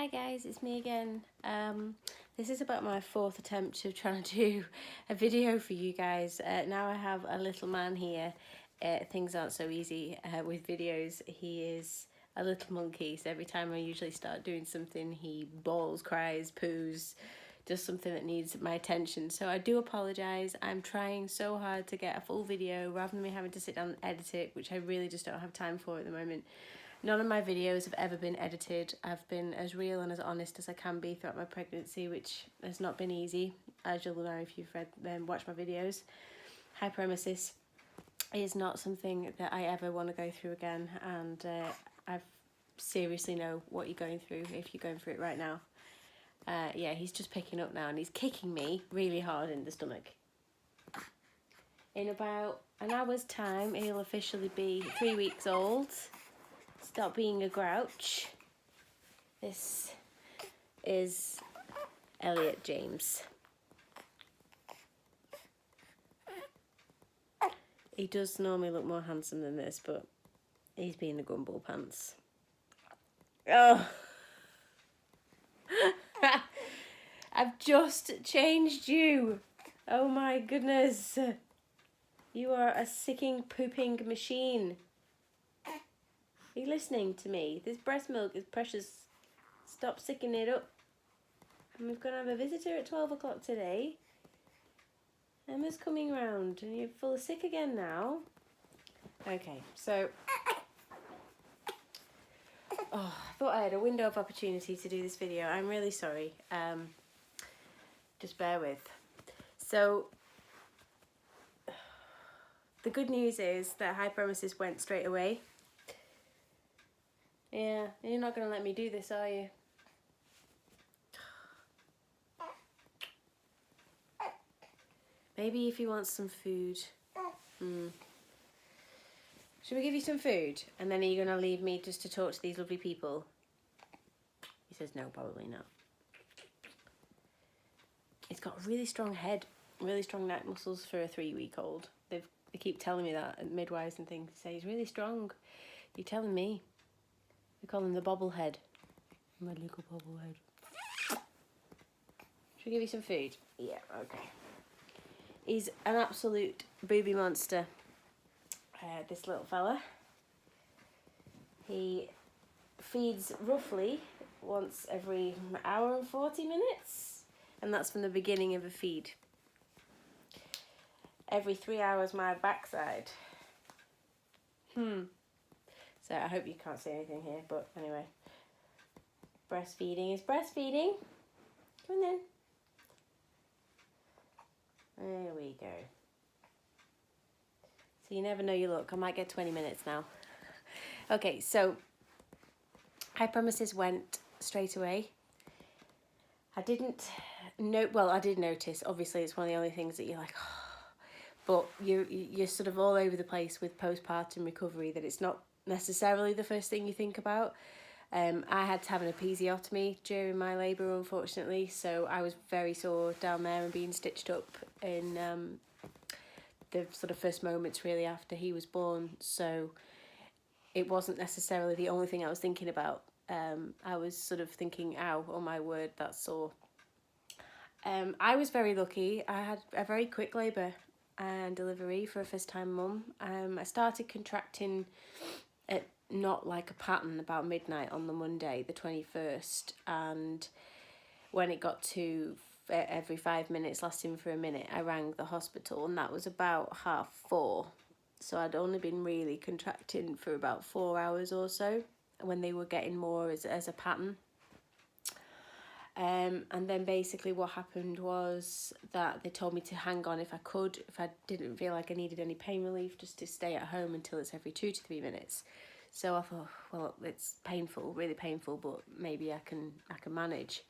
Hi guys, it's me again. This is about my fourth attempt of trying to do a video for you guys. Now I have a little man here. Things aren't so easy with videos. He is a little monkey, so every time I usually start doing something, he bawls, cries, poos, does something that needs my attention. So I do apologise. I'm trying so hard to get a full video rather than me having to sit down and edit it, which I really just don't have time for at the moment. None of my videos have ever been edited. I've been as real and as honest as I can be throughout my pregnancy, which has not been easy, as you'll know if you've watched my videos. Hyperemesis is not something that I ever want to go through again, and I seriously know what you're going through if you're going through it right now. Yeah, he's just picking up now and he's kicking me really hard in the stomach. In about an hour's time, he'll officially be 3 weeks old. Stop being a grouch. This is Elliot James. He does normally look more handsome than this, but he's being a grumble pants. Oh! I've just changed you. Oh my goodness. You are a sicking, pooping machine. Are you listening to me? This breast milk is precious. Stop sicking it up. And we're going to have a visitor at 12 o'clock today. Emma's coming round and you're full of sick again now. Okay, so... Oh, I thought I had a window of opportunity to do this video. I'm really sorry. Just bear with. So, the good news is that Hyperemesis went straight away. Yeah, you're not going to let me do this, are you? Maybe if he wants some food. Should we give you some food? And then are you going to leave me just to talk to these lovely people? He says no, probably not. He's got a really strong head, really strong neck muscles for a 3-week-old. They keep telling me that, and midwives and things say he's really strong. You're telling me. We call him the bobblehead. My little bobblehead. Should we give you some food? Yeah, okay. He's an absolute booby monster, this little fella. He feeds roughly once every hour and 40 minutes, and that's from the beginning of a feed. Every 3 hours my backside. So I hope you can't see anything here, but anyway. Breastfeeding is breastfeeding. Come on then. There we go. So you never know your luck. I might get 20 minutes now. Okay, so Hyperemesis went straight away. I didn't know, well, I did notice, obviously it's one of the only things that you're like, oh, but you're sort of all over the place with postpartum recovery, that it's not necessarily the first thing you think about. I had to have an episiotomy during my labour, unfortunately, so I was very sore down there and being stitched up in the sort of first moments really after he was born, so it wasn't necessarily the only thing I was thinking about. I was sort of thinking, ow, oh my word, that's sore. I was very lucky. I had a very quick labour and delivery for a first-time mum. I started contracting at not like a pattern about midnight on the Monday, the 21st, and when it got to every 5 minutes lasting for a minute, I rang the hospital, and that was about 3:30. So I'd only been really contracting for about 4 hours or so when they were getting more as a pattern. And then basically what happened was that they told me to hang on if I could, if I didn't feel like I needed any pain relief, just to stay at home until it's every 2 to 3 minutes. So I thought, well, it's painful, really painful, but maybe I can manage.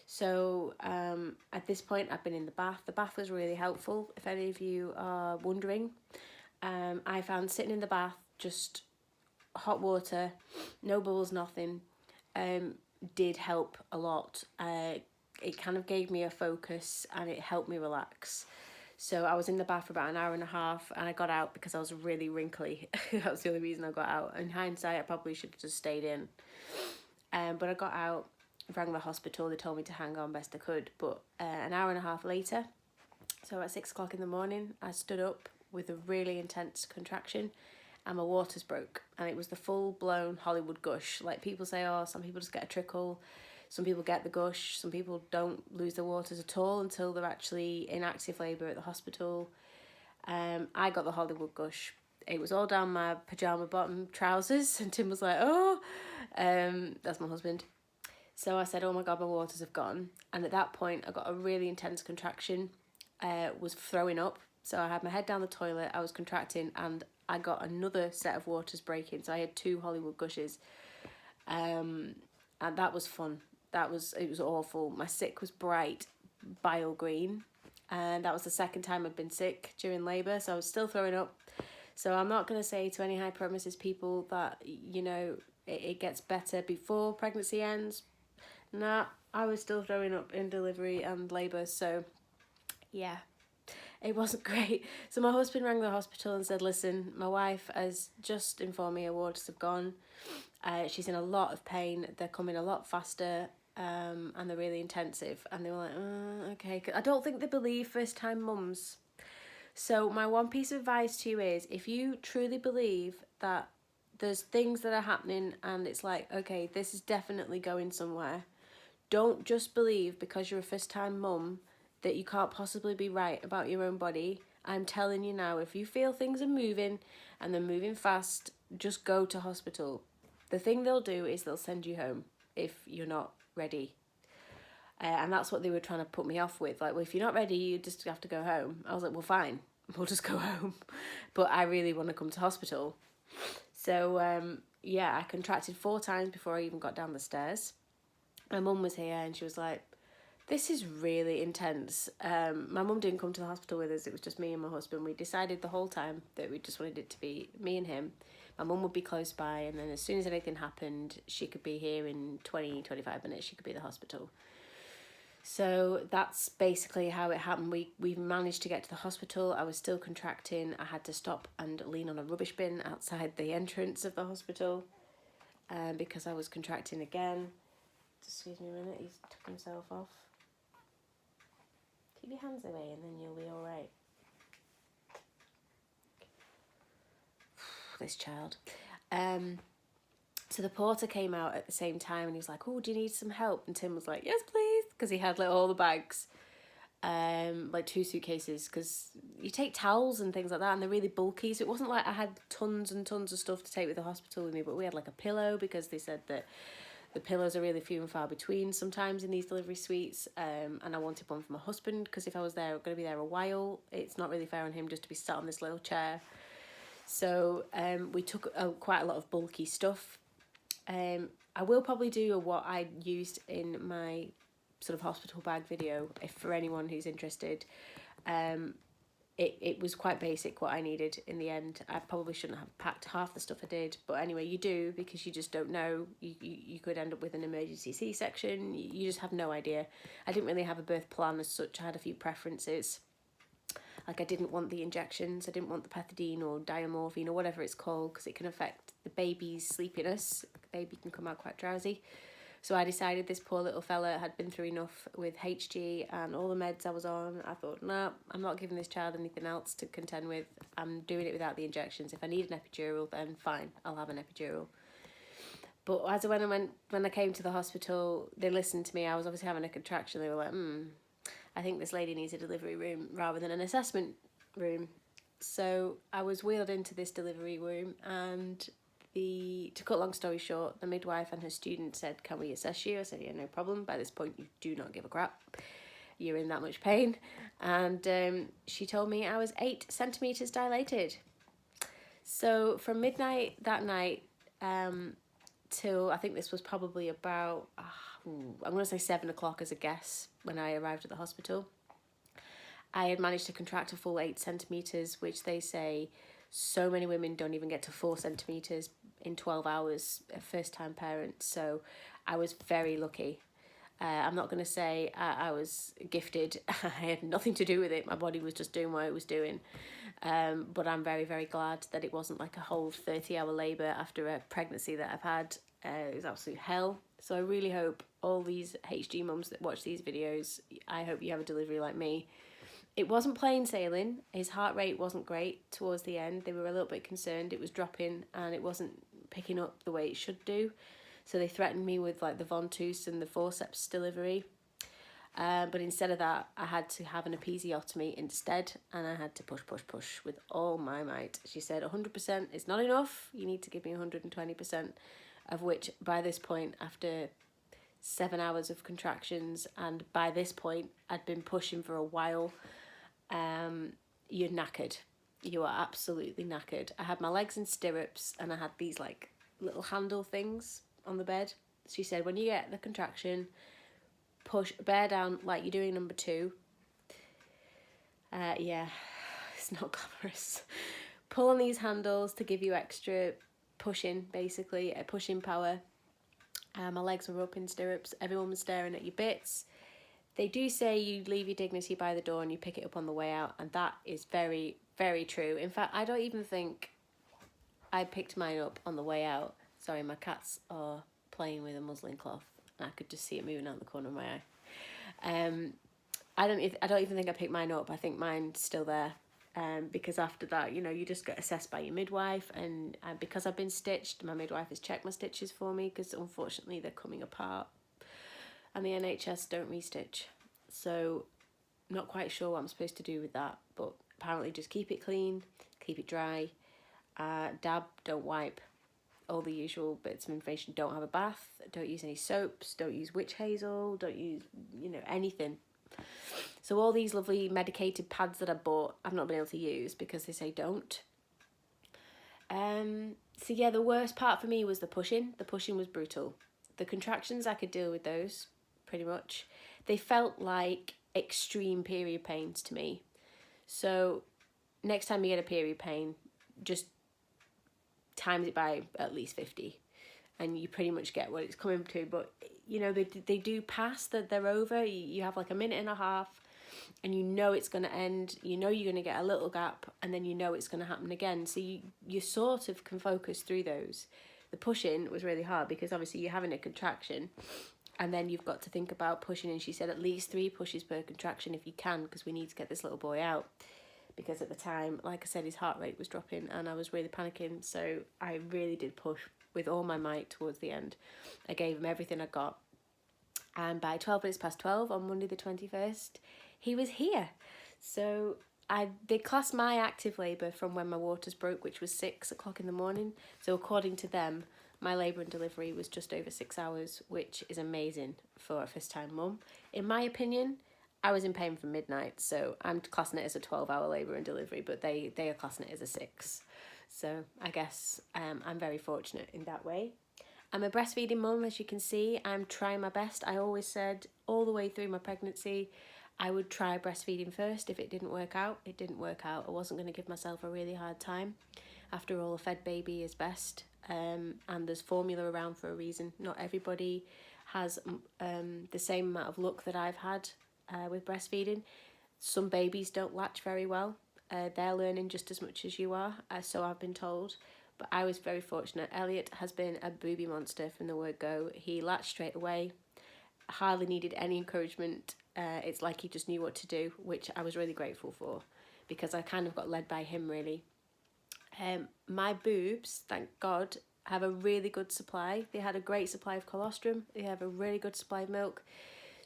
So at this point I've been in the bath. The bath was really helpful, if any of you are wondering. I found sitting in the bath, just hot water, no bubbles, nothing, did help a lot. It kind of gave me a focus and it helped me relax. So I was in the bath for about an hour and a half, and I got out because I was really wrinkly. That was the only reason I got out. In hindsight, I probably should have just stayed in. But I got out, rang the hospital. They told me to hang on best I could. But an hour and a half later, so at 6 o'clock in the morning, I stood up with a really intense contraction and my waters broke. And it was the full-blown Hollywood gush. Like people say, oh, some people just get a trickle. Some people get the gush. Some people don't lose their waters at all until they're actually in active labour at the hospital. I got the Hollywood gush. It was all down my pyjama bottom trousers. And Tim was like, oh, that's my husband. So I said, oh my God, my waters have gone. And at that point, I got a really intense contraction, was throwing up. So I had my head down the toilet, I was contracting, and I got another set of waters breaking. So I had 2 Hollywood gushes. And that was fun. It was awful. My sick was bright bile green. And that was the second time I'd been sick during labour. So I was still throwing up. So I'm not going to say to any hyperemesis people that, you know, it gets better before pregnancy ends. Nah, I was still throwing up in delivery and labour, so yeah, it wasn't great. So my husband rang the hospital and said, listen, my wife has just informed me her waters have gone. She's in a lot of pain. They're coming a lot faster, and they're really intensive. And they were like, okay. I don't think they believe first-time mums. So my one piece of advice to you is, if you truly believe that there's things that are happening and it's like, okay, this is definitely going somewhere, don't just believe because you're a first-time mum that you can't possibly be right about your own body. I'm telling you now, if you feel things are moving and they're moving fast, just go to hospital. The thing they'll do is they'll send you home if you're not ready. And that's what they were trying to put me off with. Like, well, if you're not ready, you just have to go home. I was like, well, fine, we'll just go home. But I really want to come to hospital. So, yeah, I contracted 4 times before I even got down the stairs. My mum was here and she was like, this is really intense. My mum didn't come to the hospital with us. It was just me and my husband. We decided the whole time that we just wanted it to be me and him. My mum would be close by, and then as soon as anything happened, she could be here in 20-25 minutes. She could be at the hospital. So that's basically how it happened. We managed to get to the hospital. I was still contracting. I had to stop and lean on a rubbish bin outside the entrance of the hospital because I was contracting again. Excuse me a minute, he's took himself off. Keep your hands away and then you'll be all right. This child. So the porter came out at the same time and he was like, oh, do you need some help? And Tim was like, yes, please. Because he had like all the bags, like 2 suitcases, because you take towels and things like that and they're really bulky. So it wasn't like I had tons and tons of stuff to take with the hospital with me, but we had like a pillow because they said that the pillows are really few and far between sometimes in these delivery suites, and I wanted one for my husband because if I was going to be there a while, it's not really fair on him just to be sat on this little chair. So we took quite a lot of bulky stuff. I will probably do what I used in my sort of hospital bag video, if for anyone who's interested. It was quite basic what I needed in the end. I probably shouldn't have packed half the stuff I did, but anyway, you do because you just don't know. You could end up with an emergency C-section. You just have no idea. I didn't really have a birth plan as such. I had a few preferences. Like I didn't want the injections. I didn't want the pethidine or diamorphine or whatever it's called because it can affect the baby's sleepiness. The baby can come out quite drowsy. So I decided this poor little fella had been through enough with HG and all the meds I was on. I thought, no, I'm not giving this child anything else to contend with. I'm doing it without the injections. If I need an epidural, then fine, I'll have an epidural. But as when I came to the hospital, they listened to me. I was obviously having a contraction. They were like, I think this lady needs a delivery room rather than an assessment room. So I was wheeled into this delivery room and to cut long story short, the midwife and her student said, can we assess you? I said, yeah, no problem. By this point, you do not give a crap. You're in that much pain. And she told me I was 8 centimetres dilated. So from midnight that night till I think this was probably about, I'm going to say 7 o'clock as a guess when I arrived at the hospital, I had managed to contract a full 8 centimetres, which they say so many women don't even get to 4 centimetres in 12 hours, first-time parents. So I was very lucky. I'm not going to say I was gifted. I had nothing to do with it. My body was just doing what it was doing. But I'm very, very glad that it wasn't like a whole 30-hour labour after a pregnancy that I've had. It was absolute hell. So I really hope all these HG mums that watch these videos, I hope you have a delivery like me. It wasn't plain sailing. His heart rate wasn't great towards the end. They were a little bit concerned. It was dropping and it wasn't picking up the way it should do. So they threatened me with like the ventouse and the forceps delivery. But instead of that, I had to have an episiotomy instead, and I had to push with all my might. She said 100% is not enough. You need to give me 120%, of which by this point, after 7 hours of contractions, and by this point, I'd been pushing for a while, you're knackered. You are absolutely knackered. I had my legs in stirrups, and I had these like little handle things on the bed. She said, when you get the contraction, bear down like you're doing number 2. Yeah, it's not glamorous. Pull on these handles to give you extra pushing, basically, pushing power. My legs were up in stirrups. Everyone was staring at your bits. They do say you leave your dignity by the door and you pick it up on the way out, and that is very, very true. In fact, I don't even think I picked mine up on the way out. Sorry, my cats are playing with a muslin cloth. I could just see it moving out the corner of my eye. I don't even think I picked mine up. I think mine's still there. Because after that, you just get assessed by your midwife, and because I've been stitched, my midwife has checked my stitches for me, because unfortunately they're coming apart and the NHS don't restitch. So not quite sure what I'm supposed to do with that, but apparently just keep it clean, keep it dry, dab, don't wipe, all the usual bits of information. Don't have a bath, don't use any soaps, don't use witch hazel, don't use, anything. So all these lovely medicated pads that I bought, I've not been able to use because they say don't. So yeah, the worst part for me was the pushing. The pushing was brutal. The contractions, I could deal with those, pretty much. They felt like extreme period pains to me. So next time you get a period pain, just times it by at least 50. And you pretty much get what it's coming to. But, they do pass, that they're over. You have like a minute and a half, and it's going to end. You're going to get a little gap, and then it's going to happen again. So you sort of can focus through those. The pushing was really hard because obviously you're having a contraction, and then you've got to think about pushing. And she said at least 3 pushes per contraction if you can, because we need to get this little boy out. Because at the time, like I said, his heart rate was dropping and I was really panicking. So I really did push with all my might towards the end. I gave him everything I got. And by 12 on Monday the 21st, he was here. So they classed my active labour from when my waters broke, which was 6 o'clock in the morning. So according to them, my labour and delivery was just over 6 hours, which is amazing for a first-time mum. In my opinion, I was in pain from midnight, so I'm classing it as a 12-hour labour and delivery, but they are classing it as a 6. So I guess I'm very fortunate in that way. I'm a breastfeeding mum, as you can see. I'm trying my best. I always said all the way through my pregnancy I would try breastfeeding first. If it didn't work out, it didn't work out. I wasn't going to give myself a really hard time. After all, a fed baby is best, and there's formula around for a reason. Not everybody has the same amount of luck that I've had with breastfeeding. Some babies don't latch very well. They're learning just as much as you are, so I've been told. But I was very fortunate. Elliot has been a booby monster from the word go. He latched straight away, hardly needed any encouragement. It's like he just knew what to do, which I was really grateful for, because I kind of got led by him, really. My boobs, thank God, have a really good supply. They had a great supply of colostrum. They have a really good supply of milk.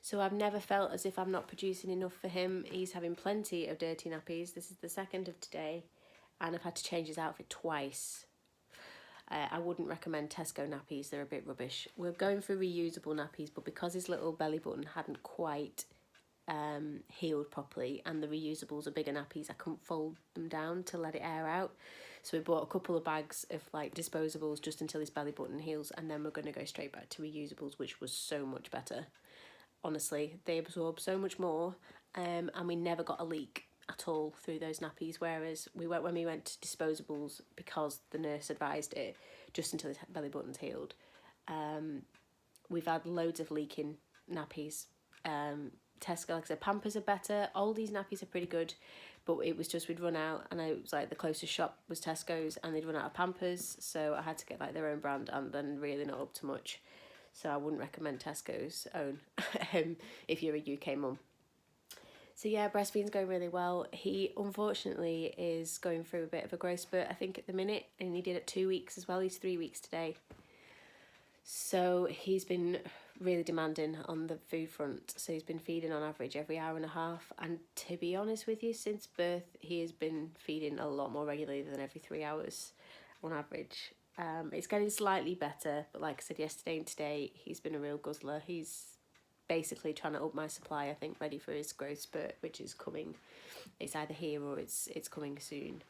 So I've never felt as if I'm not producing enough for him. He's having plenty of dirty nappies. This is the second of today, and I've had to change his outfit twice. I wouldn't recommend Tesco nappies. They're a bit rubbish. We're going for reusable nappies, but because his little belly button hadn't quite healed properly, and the reusables are bigger nappies, I couldn't fold them down to let it air out. So we bought a couple of bags of like disposables just until his belly button heals, and then we're going to go straight back to reusables, which was so much better. Honestly, they absorb so much more, and we never got a leak at all through those nappies, whereas when we went to disposables, because the nurse advised it, just until his belly button's healed, we've had loads of leaking nappies, Tesco, like I said, Pampers are better. Aldi's nappies are pretty good, but it was just we'd run out, and it was like the closest shop was Tesco's, and they'd run out of Pampers, so I had to get like their own brand, and then really not up to much. So I wouldn't recommend Tesco's own if you're a UK mum. So yeah, breastfeeding's going really well. He unfortunately is going through a bit of a growth spurt, I think, at the minute, and he did it 2 weeks as well. He's 3 weeks today. So he's been really demanding on the food front. So he's been feeding on average every hour and a half. And to be honest with you, since birth, he has been feeding a lot more regularly than every 3 hours on average. It's getting slightly better, but like I said yesterday and today, he's been a real guzzler. He's basically trying to up my supply, I think, ready for his growth spurt, which is coming. It's either here or it's coming soon.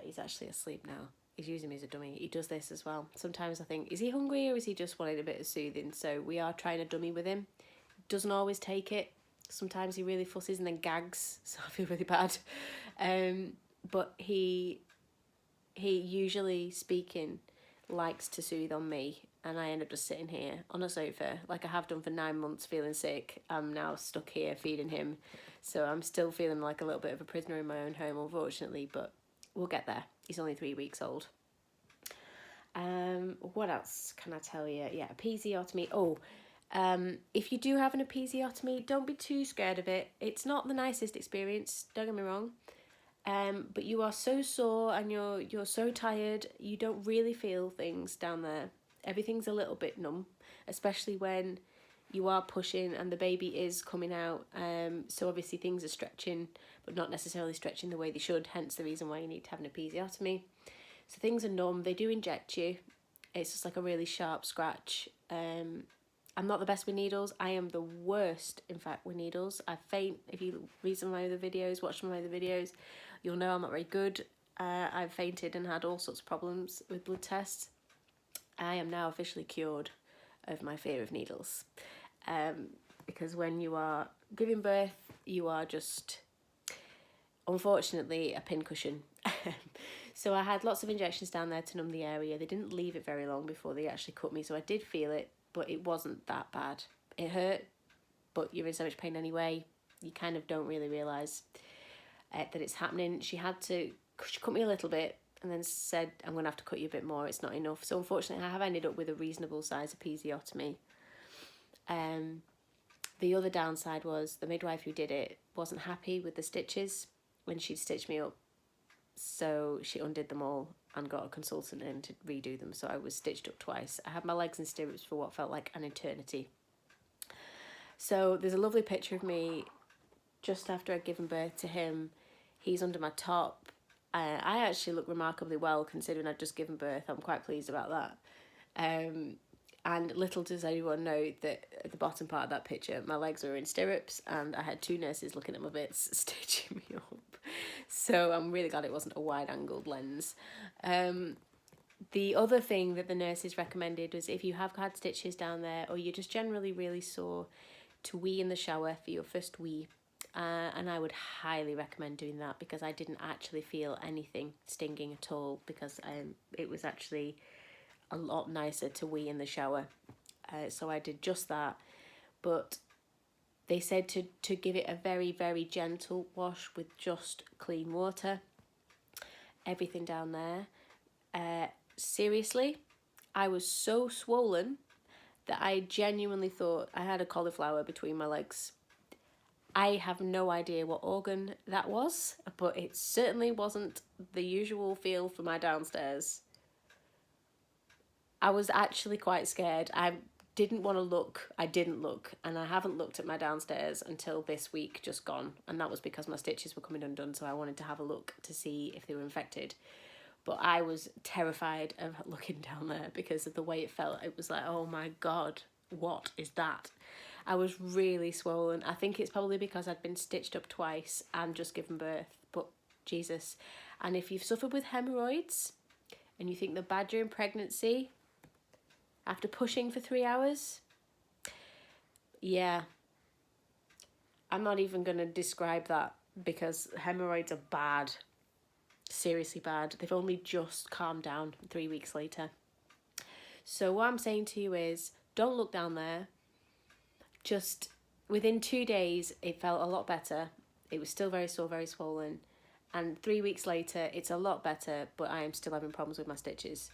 He's actually asleep now. He's using me as a dummy. He does this as well. Sometimes I think, is he hungry or is he just wanting a bit of soothing? So we are trying a dummy with him. Doesn't always take it. Sometimes he really fusses and then gags, so I feel really bad. But he usually speaking likes to soothe on me, and I end up just sitting here on a sofa like I have done for 9 months, feeling sick. I'm now stuck here feeding him, so I'm still feeling like a little bit of a prisoner in my own home, unfortunately, but we'll get there. He's only 3 weeks old. What else can I tell you? Yeah, episiotomy. If you do have an episiotomy, don't be too scared of it. It's not the nicest experience, don't get me wrong. But you are so sore and you're so tired, you don't really feel things down there. Everything's a little bit numb, especially when you are pushing and the baby is coming out. So obviously things are stretching, but not necessarily stretching the way they should, hence the reason why you need to have an episiotomy. So things are numb, they do inject you. It's just like a really sharp scratch. I'm not the best with needles. I am the worst, in fact, with needles. I faint. If you read some of my other videos, watch some of my other videos, you'll know I'm not very good. I've fainted and had all sorts of problems with blood tests. I am now officially cured of my fear of needles. Because when you are giving birth, you are just, unfortunately, a pincushion. So I had lots of injections down there to numb the area. They didn't leave it very long before they actually cut me, so I did feel it, but it wasn't that bad. It hurt, but you're in so much pain anyway, you kind of don't really realise that it's happening. She cut me a little bit and then said, I'm going to have to cut you a bit more, it's not enough. So unfortunately I have ended up with a reasonable size episiotomy. The other downside was the midwife who did it wasn't happy with the stitches when she'd stitched me up. So she undid them all and got a consultant in to redo them. So I was stitched up twice. I had my legs in stirrups for what felt like an eternity. So there's a lovely picture of me just after I'd given birth to him. He's under my top. I actually look remarkably well considering I'd just given birth. I'm quite pleased about that. And little does anyone know that at the bottom part of that picture, my legs were in stirrups and I had 2 nurses looking at my bits, stitching me up. So I'm really glad it wasn't a wide-angled lens. The other thing that the nurses recommended was if you have had stitches down there or you're just generally really sore, to wee in the shower for your first wee. And I would highly recommend doing that because I didn't actually feel anything stinging at all, because it was actually a lot nicer to wee in the shower. So I did just that. But they said to give it a very, very gentle wash with just clean water. Everything down there. Seriously, I was so swollen that I genuinely thought I had a cauliflower between my legs. I have no idea what organ that was, but it certainly wasn't the usual feel for my downstairs. I was actually quite scared. I didn't want to look. I didn't look, and I haven't looked at my downstairs until this week just gone, and that was because my stitches were coming undone, so I wanted to have a look to see if they were infected. But I was terrified of looking down there because of the way it felt. It was like, oh my God, what is that? I was really swollen. I think it's probably because I'd been stitched up twice and just given birth, but Jesus. And if you've suffered with hemorrhoids and you think they're bad during pregnancy, after pushing for 3 hours, yeah, I'm not even going to describe that because hemorrhoids are bad, seriously bad. They've only just calmed down 3 weeks later. So what I'm saying to you is, don't look down there. Just within 2 days, it felt a lot better. It was still very sore, very swollen. And 3 weeks later, it's a lot better, but I am still having problems with my stitches.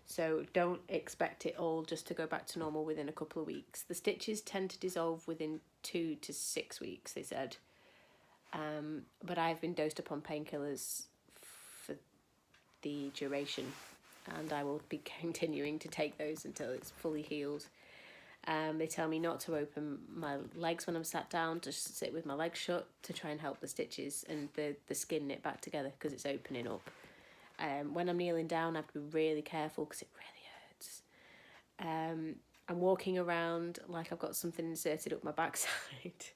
So don't expect it all just to go back to normal within a couple of weeks. The stitches tend to dissolve within 2 to 6 weeks, they said. But I've been dosed upon painkillers for the duration, and I will be continuing to take those until it's fully healed. They tell me not to open my legs when I'm sat down, just sit with my legs shut to try and help the stitches and the skin knit back together because it's opening up. When I'm kneeling down, I have to be really careful because it really hurts. I'm walking around like I've got something inserted up my backside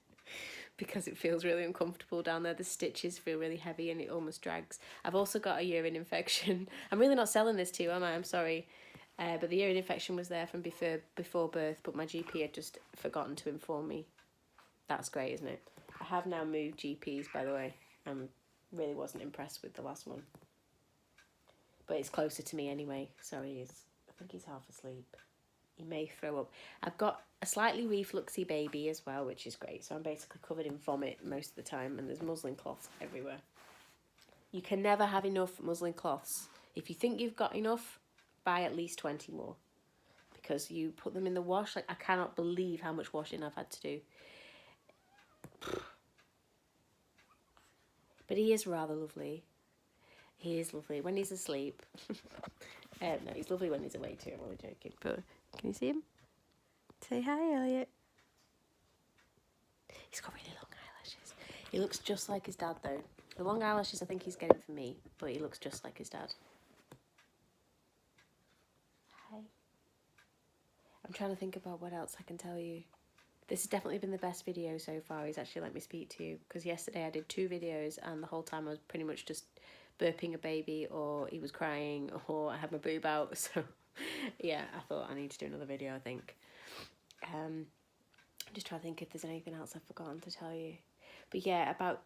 because it feels really uncomfortable down there. The stitches feel really heavy and it almost drags. I've also got a urine infection. I'm really not selling this to you, am I? I'm sorry. But the urine infection was there from before birth, but my GP had just forgotten to inform me. That's great, isn't it? I have now moved GPs, by the way. I really wasn't impressed with the last one. But it's closer to me anyway. Sorry, I think he's half asleep. He may throw up. I've got a slightly refluxy baby as well, which is great. So I'm basically covered in vomit most of the time, and there's muslin cloths everywhere. You can never have enough muslin cloths. If you think you've got enough, buy at least 20 more, because you put them in the wash. Like, I cannot believe how much washing I've had to do. But he is rather lovely. He is lovely when he's asleep. No, he's lovely when he's awake too. I'm only joking. But can you see him? Say hi, Elliot. He's got really long eyelashes. He looks just like his dad, though. The long eyelashes I think he's getting for me, but he looks just like his dad. Hi. I'm trying to think about what else I can tell you. This has definitely been the best video so far. He's actually let me speak to you, because yesterday I did 2 videos and the whole time I was pretty much just burping a baby, or he was crying, or I had my boob out. So yeah, I thought I need to do another video, I think. I'm just trying to think if there's anything else I've forgotten to tell you. But yeah, about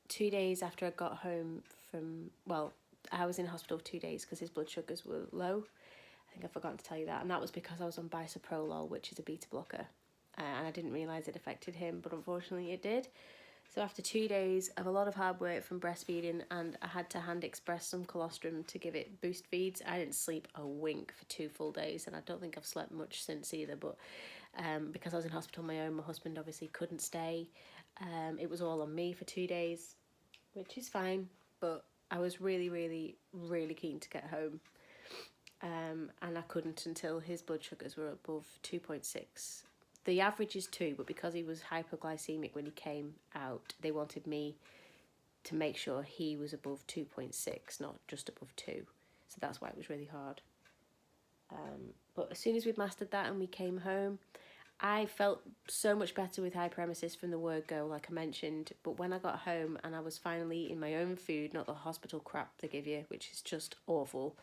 2 days after I got home from, well, I was in hospital for 2 days because his blood sugars were low. I think I've forgotten to tell you that. And that was because I was on bisoprolol, which is a beta blocker. And I didn't realise it affected him, but unfortunately it did. So after 2 days of a lot of hard work from breastfeeding, and I had to hand express some colostrum to give it boost feeds, I didn't sleep a wink for 2 full days, and I don't think I've slept much since either. But because I was in hospital on my own, my husband obviously couldn't stay. It was all on me for 2 days, which is fine, but I was really, really, really keen to get home. And I couldn't until his blood sugars were above 2.6. The average is 2, but because he was hypoglycemic when he came out, they wanted me to make sure he was above 2.6, not just above 2. So that's why it was really hard. But as soon as we'd mastered that and we came home, I felt so much better with hyperemesis from the word go, like I mentioned. But when I got home and I was finally eating my own food, not the hospital crap they give you, which is just awful,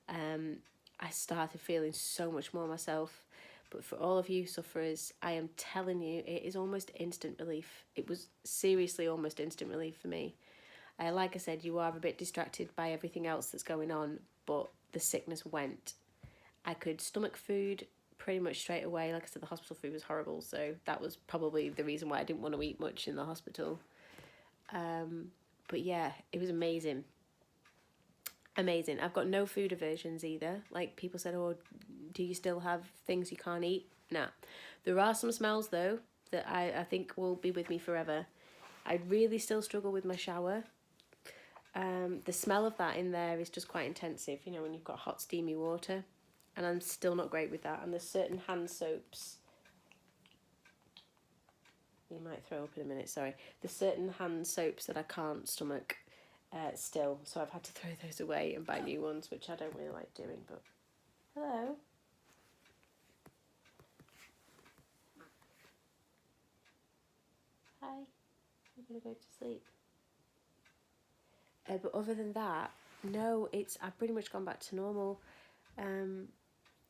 I started feeling so much more myself. But for all of you sufferers, I am telling you, it is almost instant relief. It was seriously almost instant relief for me. Like I said, you are a bit distracted by everything else that's going on, but the sickness went. I could stomach food pretty much straight away. Like I said, the hospital food was horrible, so that was probably the reason why I didn't want to eat much in the hospital. But yeah, it was amazing. Amazing. I've got no food aversions either. Like, people said, oh, do you still have things you can't eat? Nah. There are some smells, though, that I think will be with me forever. I really still struggle with my shower. The smell of that in there is just quite intensive, you know, when you've got hot, steamy water. And I'm still not great with that. And there's certain hand soaps. You might throw up in a minute, sorry. There's certain hand soaps that I can't stomach still. So I've had to throw those away and buy new ones, which I don't really like doing, but... Hello? Hi. I'm going to go to sleep. But other than that, no, I've pretty much gone back to normal.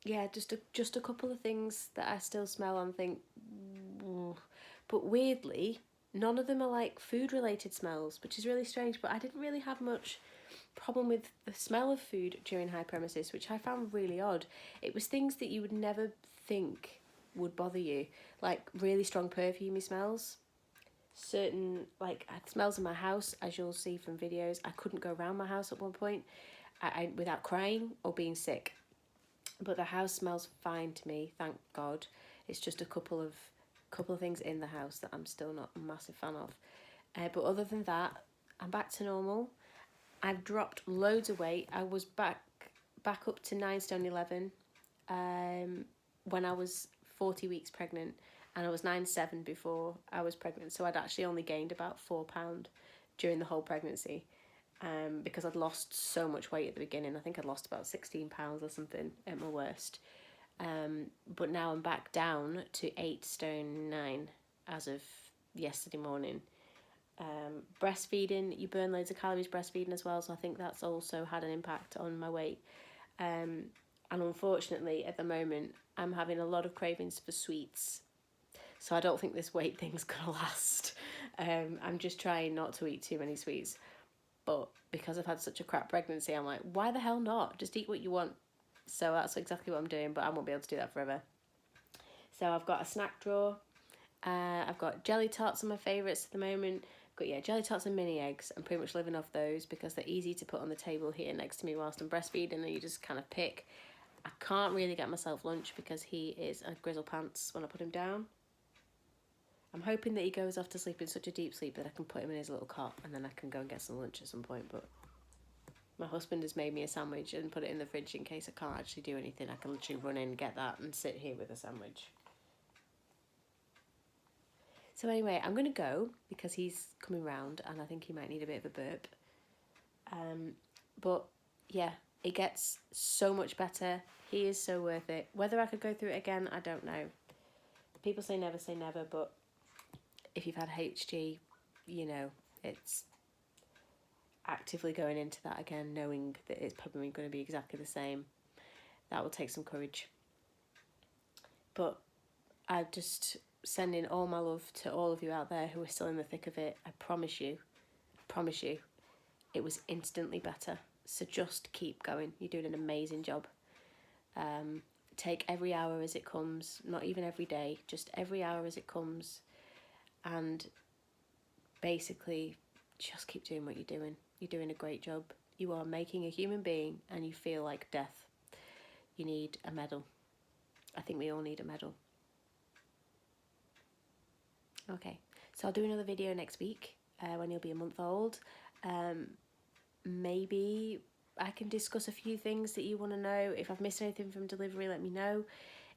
Yeah, just a couple of things that I still smell and think, but weirdly, none of them are like food related smells, which is really strange. But I didn't really have much problem with the smell of food during hyperemesis, which I found really odd. It was things that you would never think would bother you. Like really strong perfumey smells. Certain like smells in my house, as you'll see from videos. I couldn't go around my house at one point I without crying or being sick. But the house smells fine to me, thank God. It's just a couple of things in the house that I'm still not a massive fan of. But other than that, I'm back to normal. I've dropped loads of weight. I was back up to 9 stone 11 when I was 40 weeks pregnant, and I was 9'7" before I was pregnant. So I'd actually only gained about £4 during the whole pregnancy, because I'd lost so much weight at the beginning. I think I'd lost about 16 pounds or something at my worst. But now I'm back down to 8 stone 9 as of yesterday morning. Breastfeeding, you burn loads of calories breastfeeding as well, so I think that's also had an impact on my weight. And unfortunately at the moment I'm having a lot of cravings for sweets, so I don't think this weight thing's gonna last. I'm just trying not to eat too many sweets, but because I've had such a crap pregnancy, I'm like, why the hell not? Just eat what you want. So that's exactly what I'm doing, but I won't be able to do that forever. So I've got a snack drawer. I've got jelly tarts are my favourites at the moment. I've got jelly tarts and mini eggs. I'm pretty much living off those because they're easy to put on the table here next to me whilst I'm breastfeeding, and you just kind of pick. I can't really get myself lunch because he is a grizzle pants when I put him down. I'm hoping that he goes off to sleep in such a deep sleep that I can put him in his little cot and then I can go and get some lunch at some point. But my husband has made me a sandwich and put it in the fridge in case I can't actually do anything. I can literally run in, get that and sit here with a sandwich. So anyway, I'm going to go because he's coming round and I think he might need a bit of a burp. But yeah, it gets so much better. He is so worth it. Whether I could go through it again, I don't know. People say never, but if you've had HG, you know, it's actively going into that again, knowing that it's probably going to be exactly the same. That will take some courage. But I just send in all my love to all of you out there who are still in the thick of it. I promise you, it was instantly better. So just keep going. You're doing an amazing job. Take every hour as it comes, not even every day, just every hour as it comes. And basically, just keep doing what you're doing. You're doing a great job. You are making a human being and you feel like death. You need a medal. I think we all need a medal. Okay, so I'll do another video next week when you'll be a month old. Maybe I can discuss a few things that you want to know. If I've missed anything from delivery, let me know.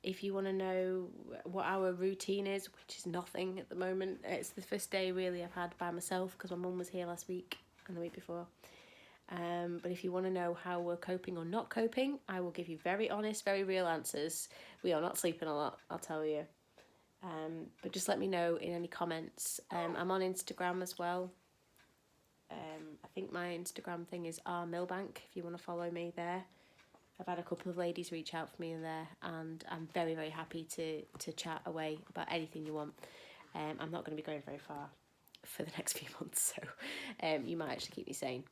If you want to know what our routine is, which is nothing at the moment. It's the first day really I've had by myself because my mum was here last week and the week before. But if you want to know how we're coping or not coping, I will give you very honest, very real answers. We are not sleeping a lot, I'll tell you. But just let me know in any comments. I'm on Instagram as well. I think my Instagram thing is rmilbank if you want to follow me there. I've had a couple of ladies reach out for me in there and I'm very, very happy to chat away about anything you want. I'm not going to be going very far for the next few months, so you might actually keep me sane.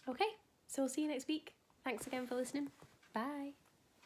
Okay, so I'll see you next week. Thanks again for listening. Bye.